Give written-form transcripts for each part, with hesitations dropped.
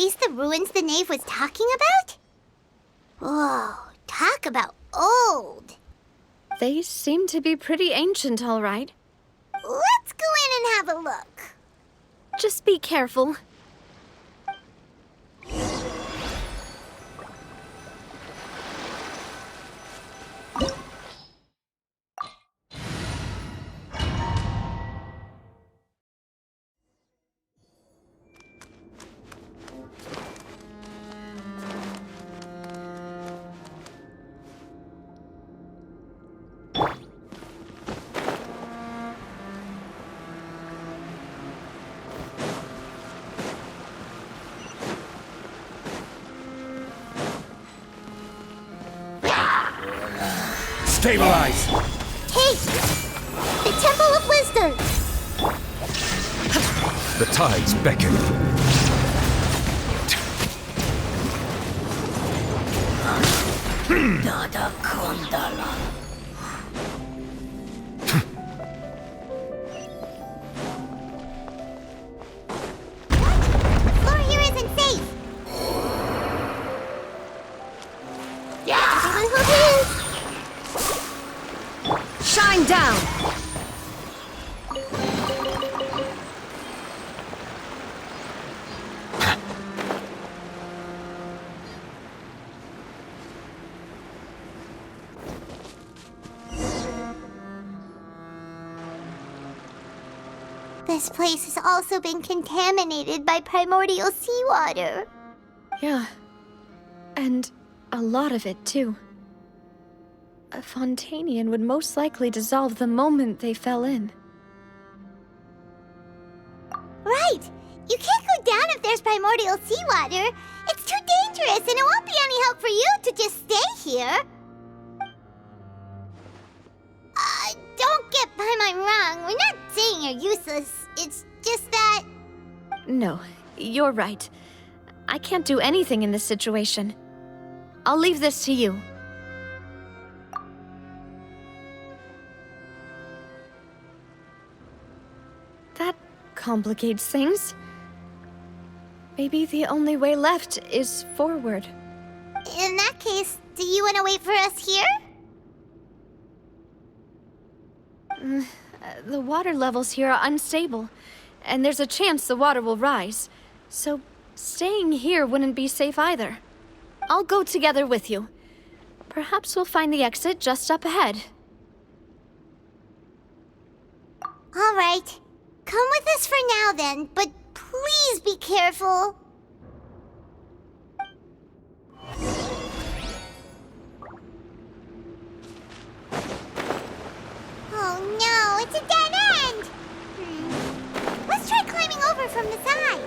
these the ruins the knave was talking about? Whoa, talk about old. They seem to be pretty ancient, all right. Let's go in and have a look. Just be careful. Stabilize! Hey! The Temple of Wisdom! The tides beckon. The floor here isn't safe! Everyone hold hands! Shine down! This place has also been contaminated by primordial seawater. Yeah. And a lot of it, too. A Fontanian would most likely dissolve the moment they fell in. Right! You can't go down if there's primordial seawater. It's too dangerous, and it won't be any help for you to just stay here. Don't get by my wrong. We're not saying you're useless. It's just that... No, you're right. I can't do anything in this situation. I'll leave this to you. That complicates things. Maybe the only way left is forward. In that case, do you want to wait for us here? The water levels here are unstable, and there's a chance the water will rise. So staying here wouldn't be safe either. I'll go together with you. Perhaps we'll find the exit just up ahead. All right. Come with us for now then, but please be careful. Oh no, it's a dead end! Let's try climbing over from the side.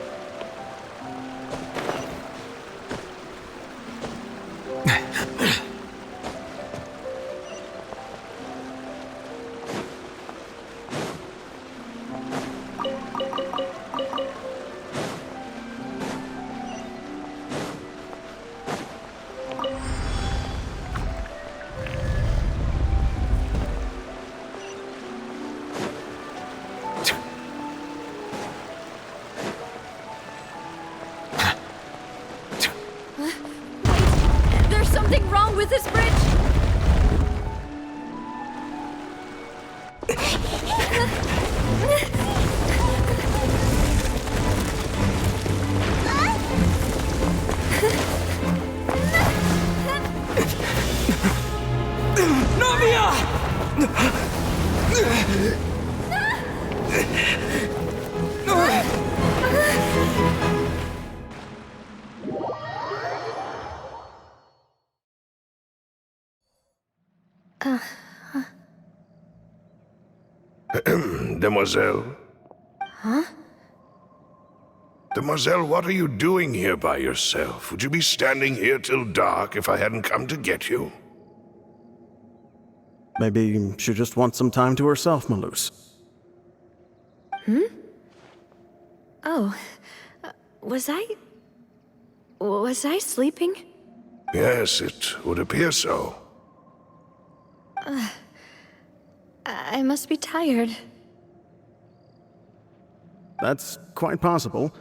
There's something wrong with this bridge! Demoiselle? Huh? Demoiselle, what are you doing here by yourself? Would you be standing here till dark if I hadn't come to get you? Maybe she just wants some time to herself, Maloose. Oh, was I sleeping? Yes, it would appear so. I must be tired. That's quite possible.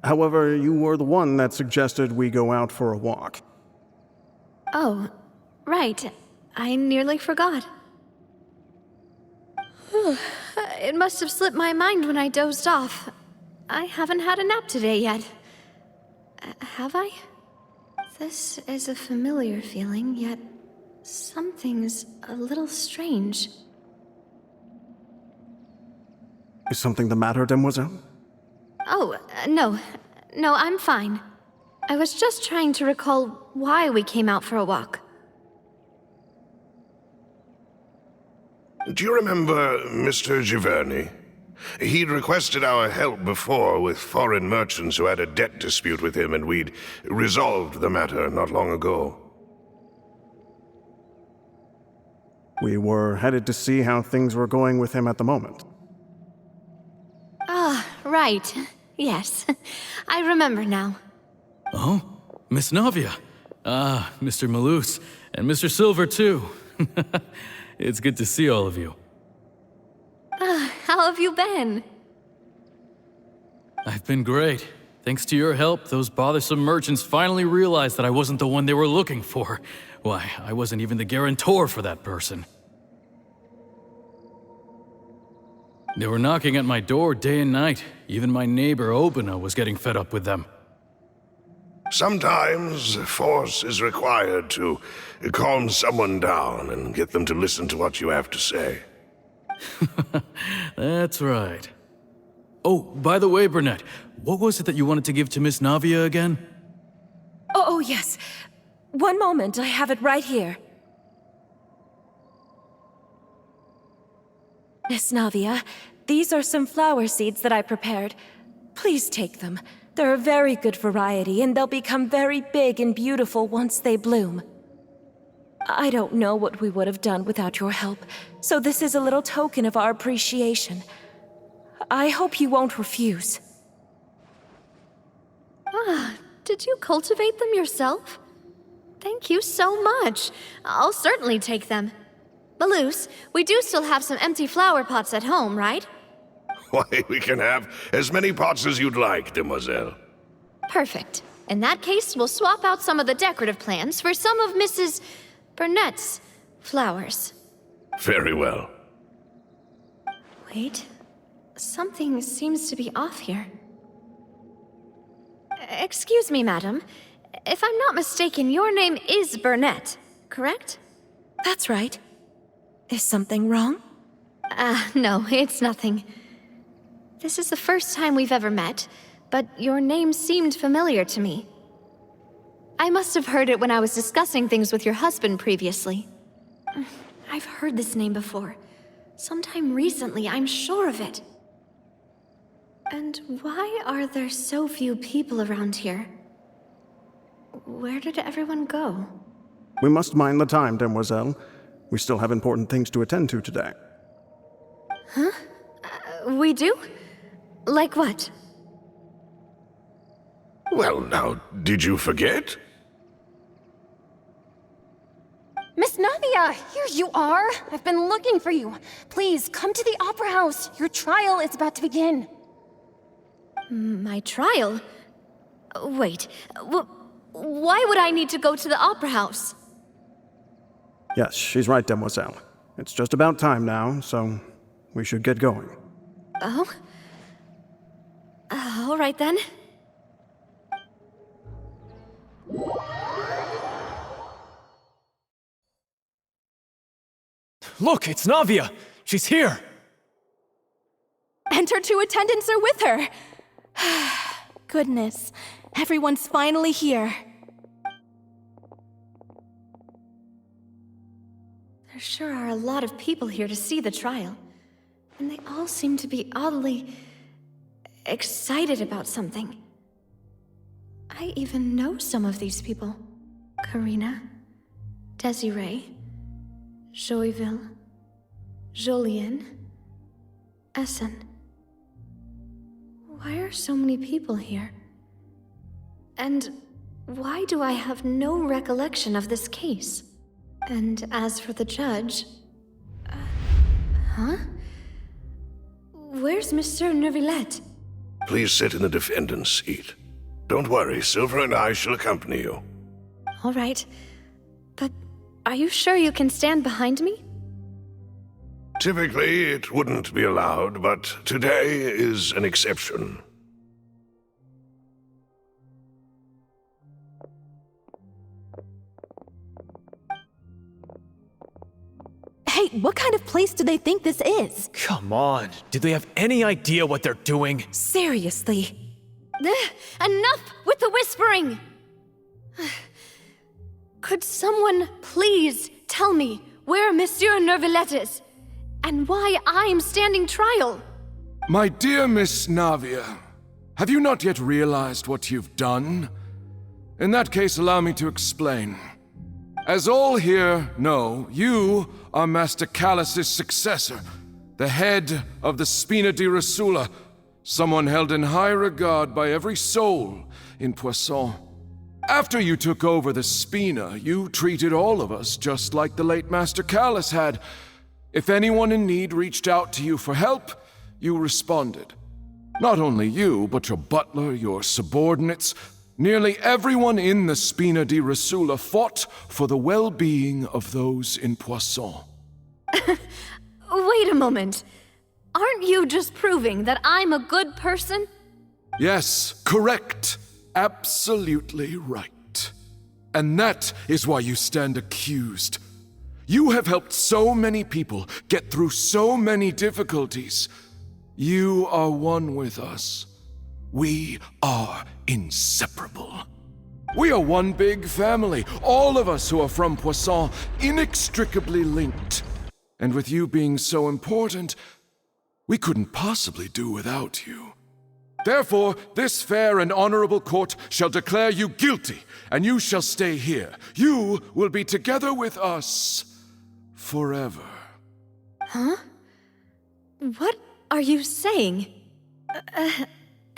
However, you were the one that suggested we go out for a walk. Oh, right. I nearly forgot. It must have slipped my mind when I dozed off. I haven't had a nap today yet. Have I? This is a familiar feeling, yet something's a little strange. Is something the matter, Demoiselle? Oh, no. No, I'm fine. I was just trying to recall why we came out for a walk. Do you remember Mr. Giverny? He'd requested our help before with foreign merchants who had a debt dispute with him, and we'd resolved the matter not long ago. We were headed to see how things were going with him at the moment. Ah, right. Yes. I remember now. Oh, Miss Navia. Ah, Mr. Malus, and Mr. Silver, too. It's good to see all of you. How have you been? I've been great. Thanks to your help, those bothersome merchants finally realized that I wasn't the one they were looking for. Why, I wasn't even the guarantor for that person. They were knocking at my door day and night. Even my neighbor, Obina, was getting fed up with them. Sometimes force is required to calm someone down and get them to listen to what you have to say. That's right. Oh, by the way, Burnett, what was it that you wanted to give to Miss Navia again? Oh, yes. One moment, I have it right here. Miss Navia, these are some flower seeds that I prepared. Please take them. They're a very good variety, and they'll become very big and beautiful once they bloom. I don't know what we would have done without your help, so this is a little token of our appreciation. I hope you won't refuse. Did you cultivate them yourself? Thank you so much. I'll certainly take them. Malus, we do still have some empty flower pots at home, right? Why, we can have as many pots as you'd like, Demoiselle. Perfect. In that case, we'll swap out some of the decorative plants for some of Mrs. Burnett's flowers. Very well. Wait. Something seems to be off here. Excuse me, madam. If I'm not mistaken, your name is Burnett, correct? That's right. Is something wrong? No, it's nothing. This is the first time we've ever met, but your name seemed familiar to me. I must have heard it when I was discussing things with your husband previously. I've heard this name before. Sometime recently, I'm sure of it. And why are there so few people around here? Where did everyone go? We must mind the time, Demoiselle. We still have important things to attend to today. We do? Like what? Well, now, did you forget? Miss Navia, here you are! I've been looking for you. Please, come to the Opera House. Your trial is about to begin. My trial? Wait, why would I need to go to the Opera House? Yes, she's right, Demoiselle. It's just about time now, so we should get going. Oh? All right then. Look, it's Navia! She's here! And her two attendants are with her! Goodness, everyone's finally here. There sure are a lot of people here to see the trial. And they all seem to be oddly excited about something. I even know some of these people. Karina, Desiree, Joyville, Jolien, Essen. Why are so many people here? And why do I have no recollection of this case? And as for the judge... Huh? Where's Monsieur Neuvillette? Please sit in the defendant's seat. Don't worry, Silver and I shall accompany you. All right. But are you sure you can stand behind me? Typically, it wouldn't be allowed, but today is an exception. Hey, what kind of place do they think this is? Come on, do they have any idea what they're doing? Seriously. Enough with the whispering! Could someone please tell me where Monsieur Neuvillette is? And why I'm standing trial? My dear Miss Navia, have you not yet realized what you've done? In that case, allow me to explain. As all here know, you are Master Callus's successor, the head of the Spina di Rosula, someone held in high regard by every soul in Poisson. After you took over the Spina, you treated all of us just like the late Master Callus had. If anyone in need reached out to you for help, you responded. Not only you, but your butler, your subordinates, nearly everyone in the Spina di Rosula fought for the well-being of those in Poisson. Wait a moment. Aren't you just proving that I'm a good person? Yes, correct. Absolutely right. And that is why you stand accused. You have helped so many people get through so many difficulties. You are one with us. We are inseparable. We are one big family, all of us who are from Poisson, inextricably linked. And with you being so important, we couldn't possibly do without you. Therefore, this fair and honorable court shall declare you guilty, and you shall stay here. You will be together with us forever. Huh? What are you saying?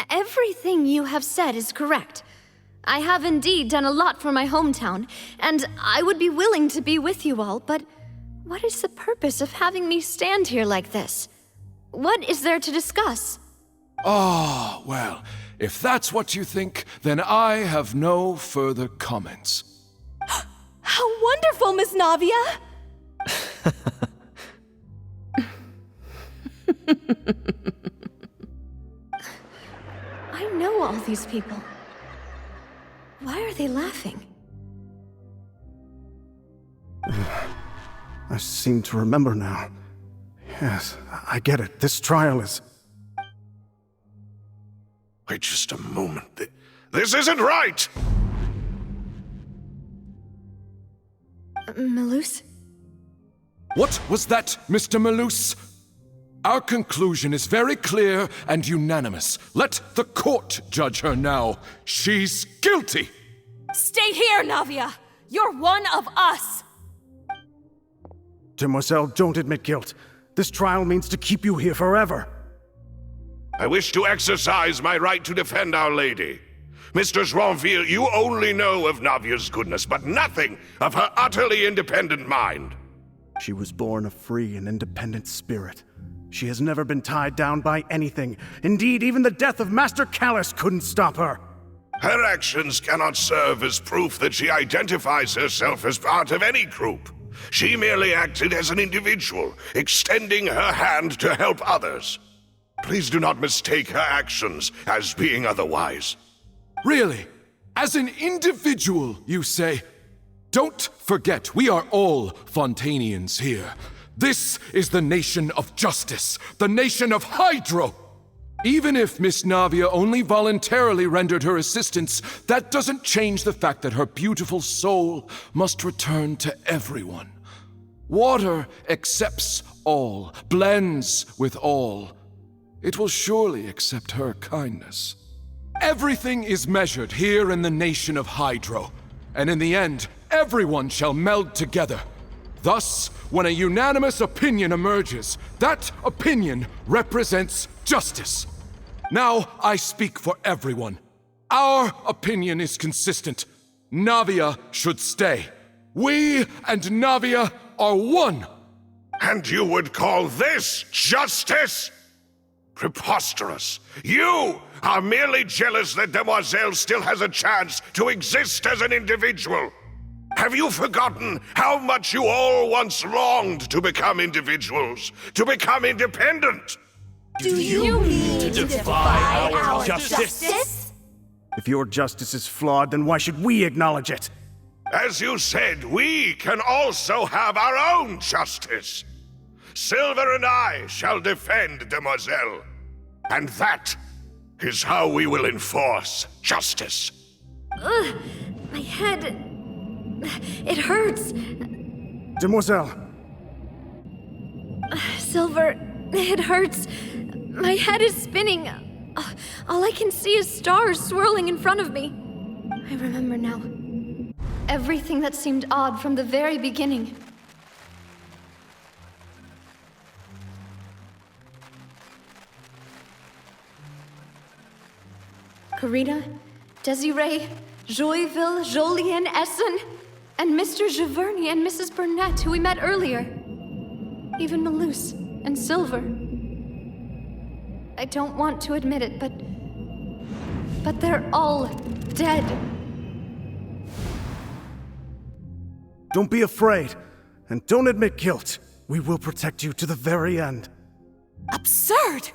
Everything you have said is correct. I have indeed done a lot for my hometown, and I would be willing to be with you all, but what is the purpose of having me stand here like this? What is there to discuss? Ah, well, if that's what you think, then I have no further comments. How wonderful, Miss Navia! I know all these people. Why are they laughing? I seem to remember now. Yes, I get it. This trial is... Wait just a moment. This isn't right! Malus? What was that, Mr. Malus? Our conclusion is very clear and unanimous. Let the court judge her now. She's guilty! Stay here, Navia! You're one of us! Demoiselle, don't admit guilt. This trial means to keep you here forever. I wish to exercise my right to defend Our Lady. Mr. Joinville, you only know of Navia's goodness, but nothing of her utterly independent mind. She was born a free and independent spirit. She has never been tied down by anything. Indeed, even the death of Master Callus couldn't stop her. Her actions cannot serve as proof that she identifies herself as part of any group. She merely acted as an individual, extending her hand to help others. Please do not mistake her actions as being otherwise. Really? As an individual, you say? Don't forget, we are all Fontanians here. This is the nation of justice, the nation of Hydro. Even if Miss Navia only voluntarily rendered her assistance, that doesn't change the fact that her beautiful soul must return to everyone. Water accepts all, blends with all. It will surely accept her kindness. Everything is measured here in the nation of Hydro, and in the end, everyone shall meld together. Thus, when a unanimous opinion emerges, that opinion represents justice. Now I speak for everyone. Our opinion is consistent. Navia should stay. We and Navia are one. And you would call this justice? Preposterous. You are merely jealous that Demoiselle still has a chance to exist as an individual. Have you forgotten how much you all once longed to become individuals, to become independent? Do you mean to defy our justice? If your justice is flawed, then why should we acknowledge it? As you said, we can also have our own justice. Silver and I shall defend Demoiselle. And that is how we will enforce justice. Ugh, my head... It hurts. Demoiselle! Silver, it hurts. My head is spinning. All I can see is stars swirling in front of me. I remember now. Everything that seemed odd from the very beginning. Karina, Desiree, Joyville, Jolien, Essen, and Mr. Giverny and Mrs. Burnett, who we met earlier. Even Malus and Silver. I don't want to admit it, but they're all dead. Don't be afraid, and don't admit guilt. We will protect you to the very end. Absurd!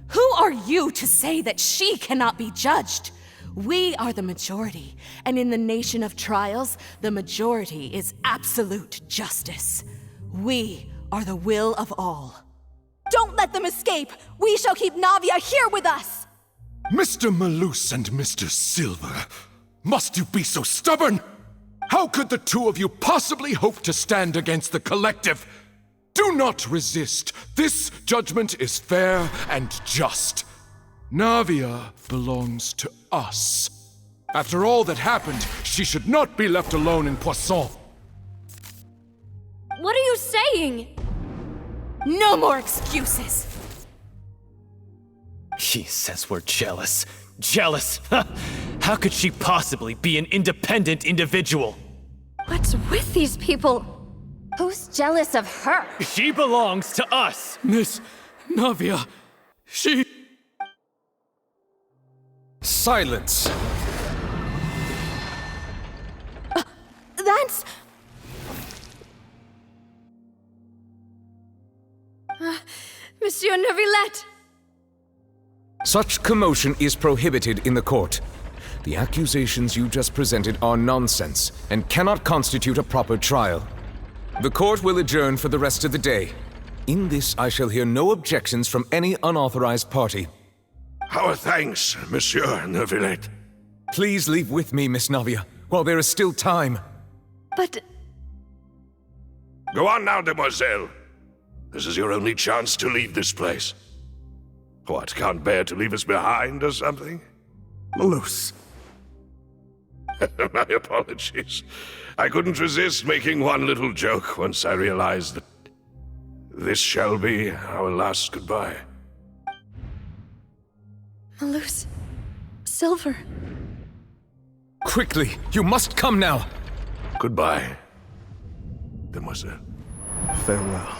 Who are you to say that she cannot be judged? We are the majority, and in the nation of trials, the majority is absolute justice. We are the will of all. Don't let them escape! We shall keep Navia here with us! Mr. Malus and Mr. Silver, must you be so stubborn? How could the two of you possibly hope to stand against the collective? Do not resist. This judgment is fair and just. Navia belongs to us. After all that happened, she should not be left alone in Poisson. What are you saying? No more excuses! She says we're jealous. Jealous? How could she possibly be an independent individual? What's with these people? Who's jealous of her? She belongs to us! Miss Navia, she... Silence! That's... Monsieur Neuvillette! Such commotion is prohibited in the court. The accusations you just presented are nonsense and cannot constitute a proper trial. The court will adjourn for the rest of the day. In this, I shall hear no objections from any unauthorized party. Our thanks, Monsieur Neuvillette. Please leave with me, Miss Navia, while there is still time. But... Go on now, Demoiselle. This is your only chance to leave this place. What, can't bear to leave us behind or something? Malus. My apologies. I couldn't resist making one little joke once I realized that this shall be our last goodbye. Malus... Silver... Quickly, you must come now! Goodbye, Demoiselle. Farewell.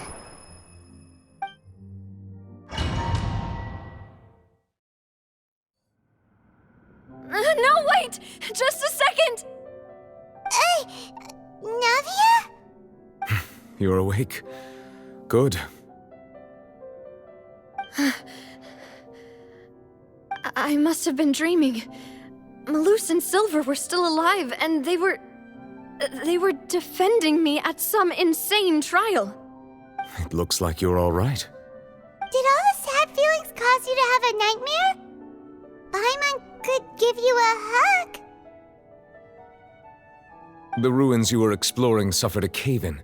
No, wait! Just a second! Navia? You're awake. Good. I must have been dreaming. Malus and Silver were still alive, and they were defending me at some insane trial. It looks like you're all right. Did all the sad feelings cause you to have a nightmare? Paimon could give you a hug. The ruins you were exploring suffered a cave-in.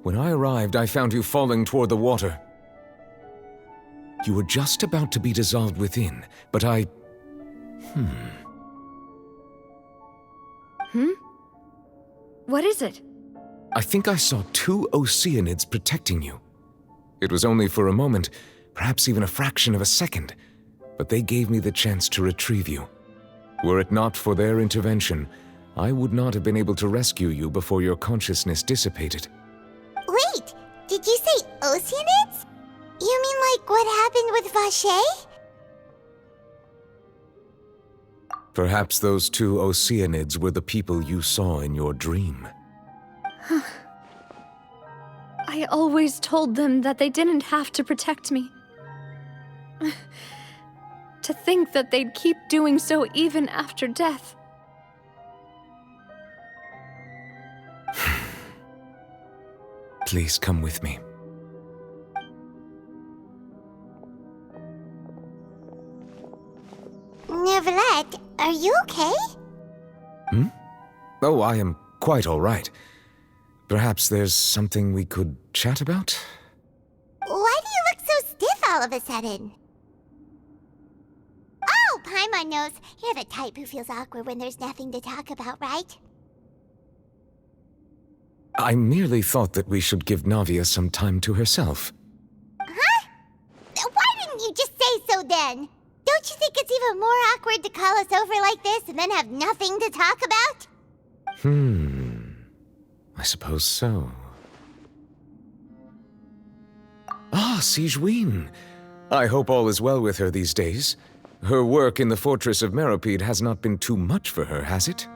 When I arrived, I found you falling toward the water. You were just about to be dissolved within, but I... What is it? I think I saw two Oceanids protecting you. It was only for a moment, perhaps even a fraction of a second, but they gave me the chance to retrieve you. Were it not for their intervention, I would not have been able to rescue you before your consciousness dissipated. Wait, did you say Oceanids? You mean like what happened with Vache? Perhaps those two Oceanids were the people you saw in your dream. I always told them that they didn't have to protect me. To think that they'd keep doing so even after death. Please come with me. Neverlet, are you okay? Oh, I am quite all right. Perhaps there's something we could chat about? Why do you look so stiff all of a sudden? Oh, Paimon knows. You're the type who feels awkward when there's nothing to talk about, right? I merely thought that we should give Navia some time to herself. Huh? Why didn't you just say so then? Don't you think it's even more awkward to call us over like this and then have nothing to talk about? I suppose so. Ah, Sigewinne. I hope all is well with her these days. Her work in the fortress of Meropide has not been too much for her, has it?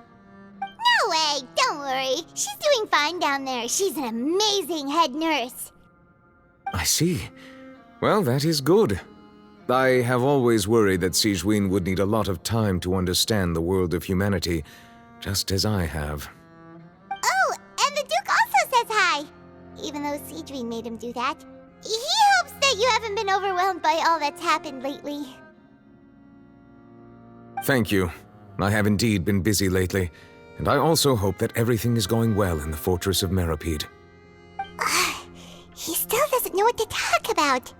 No way, don't worry. She's doing fine down there. She's an amazing head nurse. I see. Well, that is good. I have always worried that Sigewinne would need a lot of time to understand the world of humanity, just as I have. Oh, and the Duke also says hi. Even though Sigewinne made him do that. He hopes that you haven't been overwhelmed by all that's happened lately. Thank you. I have indeed been busy lately, and I also hope that everything is going well in the fortress of Meropide. He still doesn't know what to talk about.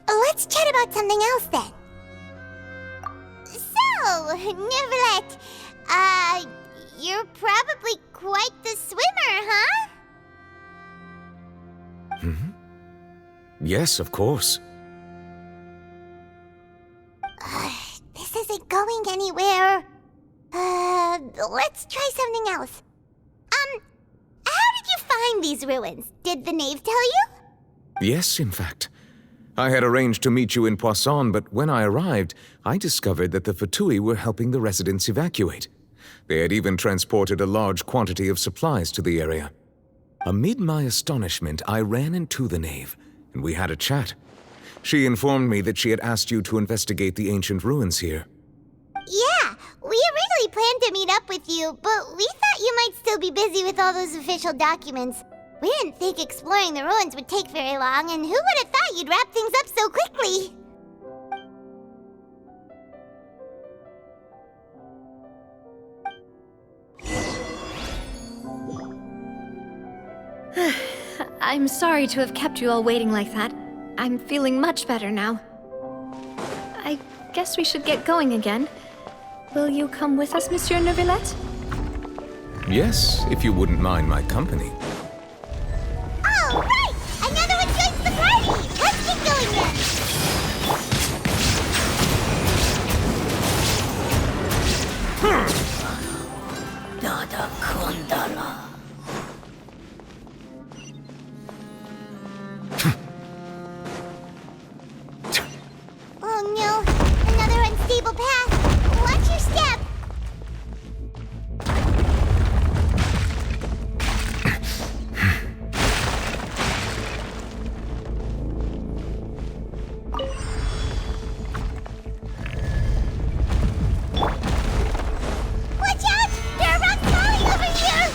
Let's chat about something else then. So, Neverlet, you're probably quite the swimmer, huh? Yes, of course. This isn't going anywhere. Let's try something else. How did you find these ruins? Did the knave tell you? Yes, in fact. I had arranged to meet you in Poisson, but when I arrived, I discovered that the Fatui were helping the residents evacuate. They had even transported a large quantity of supplies to the area. Amid my astonishment, I ran into the knave, and we had a chat. She informed me that she had asked you to investigate the ancient ruins here. Yeah, we originally planned to meet up with you, but we thought you might still be busy with all those official documents. We didn't think exploring the ruins would take very long, and who would have thought you'd wrap things up so quickly? I'm sorry to have kept you all waiting like that. I'm feeling much better now. I guess we should get going again. Will you come with us, Monsieur Neuvillette? Yes, if you wouldn't mind my company. Oh, right! Another one joins the party! Let's get going then! Dada Kundala. Oh no, another unstable path. Watch your step. Watch out! There are rocks falling over here!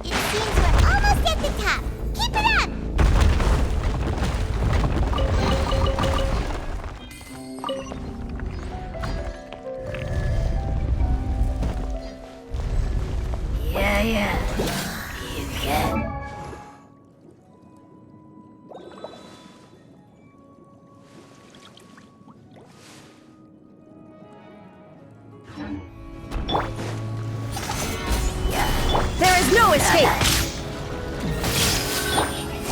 It seems we're almost at the top. Keep it up! Yeah, you can. There is no escape!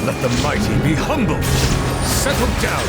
Let the mighty be humble! Settle down!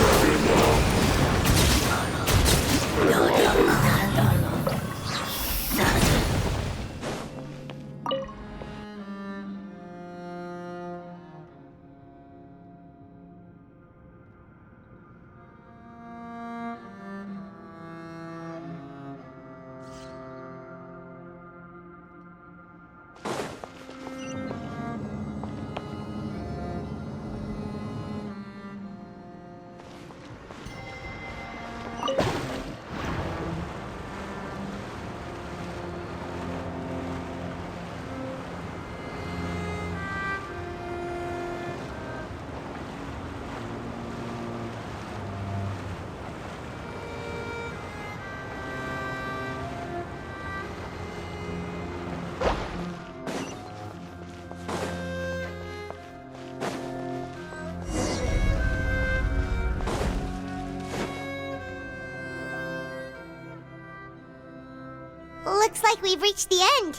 Looks like we've reached the end.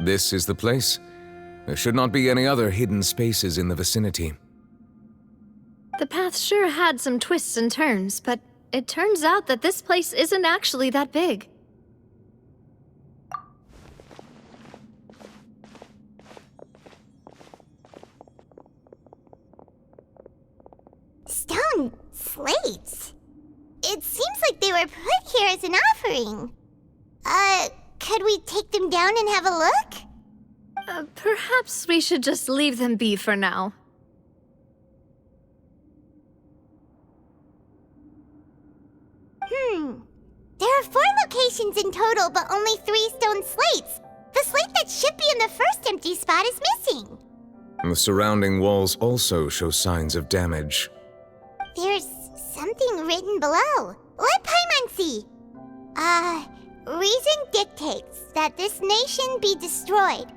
This is the place. There should not be any other hidden spaces in the vicinity. The path sure had some twists and turns, but it turns out that this place isn't actually that big. Stone slates. It seems like they were put here as an offering. Could we take them down and have a look? Perhaps we should just leave them be for now. There are 4 locations in total, but only 3 stone slates. The slate that should be in the first empty spot is missing. The surrounding walls also show signs of damage. There's something written below. Let Paimon see. Reason dictates that this nation be destroyed.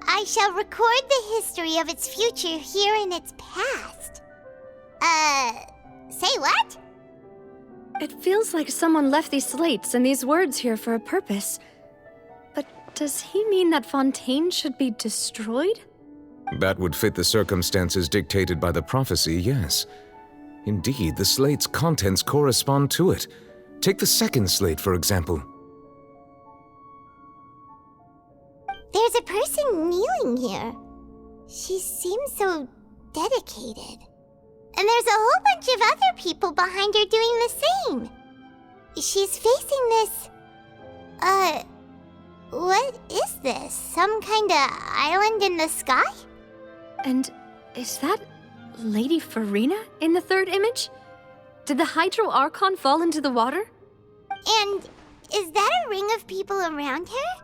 I shall record the history of its future here in its past. Say what? It feels like someone left these slates and these words here for a purpose. But does he mean that Fontaine should be destroyed? That would fit the circumstances dictated by the prophecy, yes. Indeed, the slate's contents correspond to it. Take the second slate, for example. There's a person kneeling here. She seems so dedicated. And there's a whole bunch of other people behind her doing the same. She's facing this... what is this? Some kind of island in the sky? And is that Lady Farina in the third image? Did the Hydro Archon fall into the water? And is that a ring of people around her?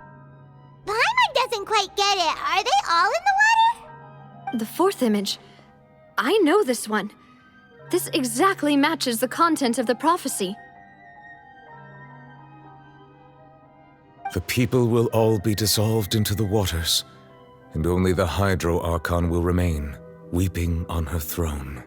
Paimon doesn't quite get it. Are they all in the water? The fourth image. I know this one. This exactly matches the content of the prophecy. The people will all be dissolved into the waters, and only the Hydro Archon will remain, weeping on her throne.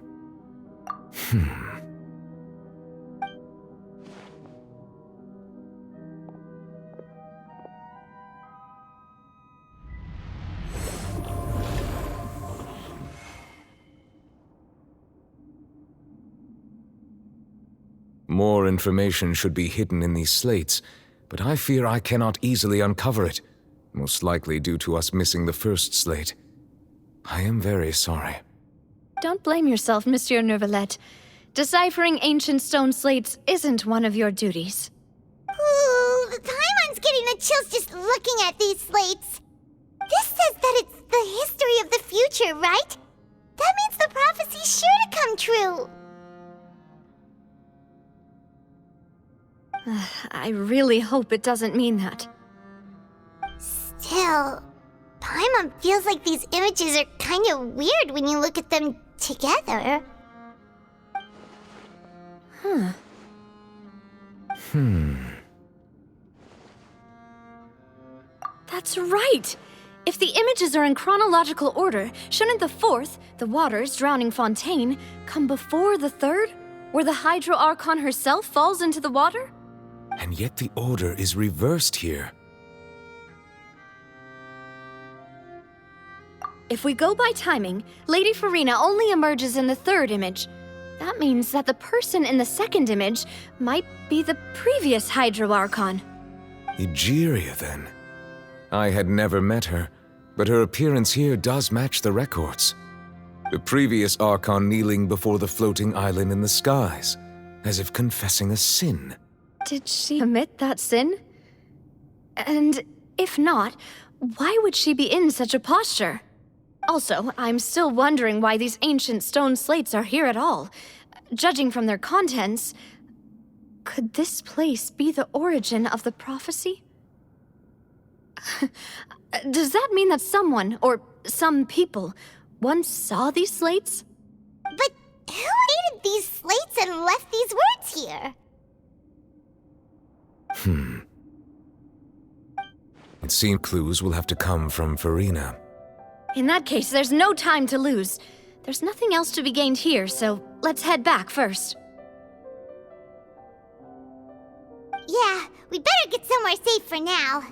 More information should be hidden in these slates, but I fear I cannot easily uncover it, most likely due to us missing the first slate. I am very sorry. Don't blame yourself, Monsieur Neuvillette. Deciphering ancient stone slates isn't one of your duties. Ooh, Paimon's getting the chills just looking at these slates. This says that it's the history of the future, right? That means the prophecy's sure to come true. I really hope it doesn't mean that. Still, Paimon feels like these images are kind of weird when you look at them together. That's right! If the images are in chronological order, shouldn't the fourth, the waters drowning Fontaine, come before the third, where the Hydro Archon herself falls into the water? And yet the order is reversed here. If we go by timing, Lady Farina only emerges in the third image. That means that the person in the second image might be the previous Hydro Archon. Egeria, then. I had never met her, but her appearance here does match the records. The previous Archon kneeling before the floating island in the skies, as if confessing a sin. Did she commit that sin? And if not, why would she be in such a posture? Also, I'm still wondering why these ancient stone slates are here at all. Judging from their contents, could this place be the origin of the prophecy? Does that mean that someone, or some people, once saw these slates? But who created these slates and left these words here? It seems clues will have to come from Farina. In that case, there's no time to lose. There's nothing else to be gained here, so let's head back first. Yeah, we better get somewhere safe for now.